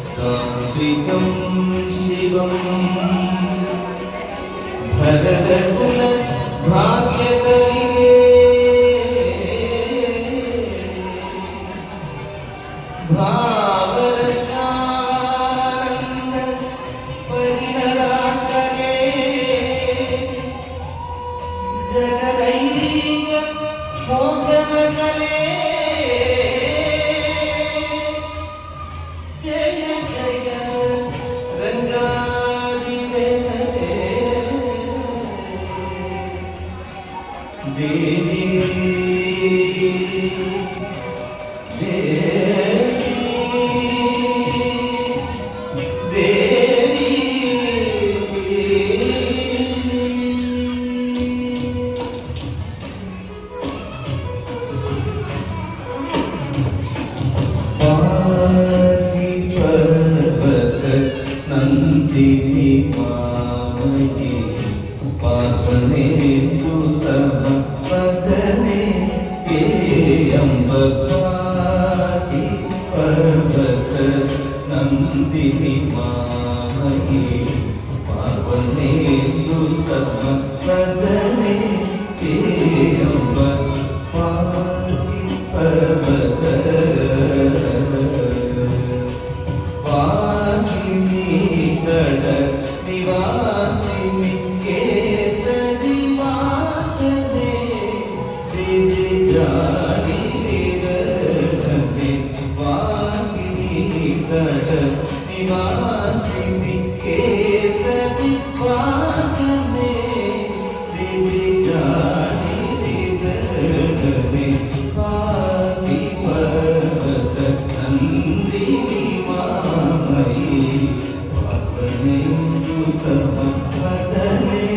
सात्विकं शिवं भरतकुल भाग्यकरिवे भावरसानन्द परिणराकरे जगदैक मोदनकले नंदिनी मामयी पावने तु सर्वपदने अम्बपाति पर्वत नंदिनी मामयी पावने तु सर्वपदने अम्बपाति पर्वत निवासिनी केसरी मातने दिव्य जानी निरजने वागिनी गढ़ निवासिनी केसरी मातने दिव्य जानी निरजने वागी पर्वत नंदिनी मामयी सर्वपदने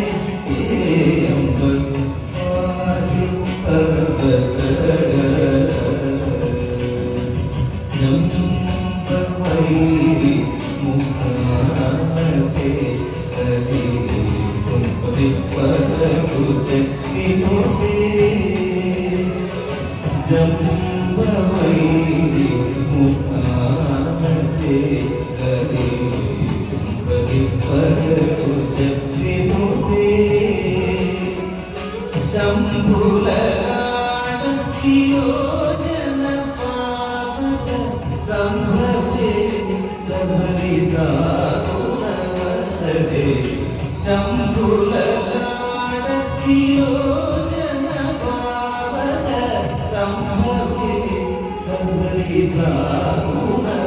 अम्बपाति पर्वत जम्बवैरि मुखाते हरि पदकुच विमुखे जम्बवैरि मुखाते हरि पदकुच विमुखे शम्भुललाट योजन पावक संभवे सभरि साधुनवसरे शम्भुललाट योजन पावक संभवे सभरि साधुनवसरे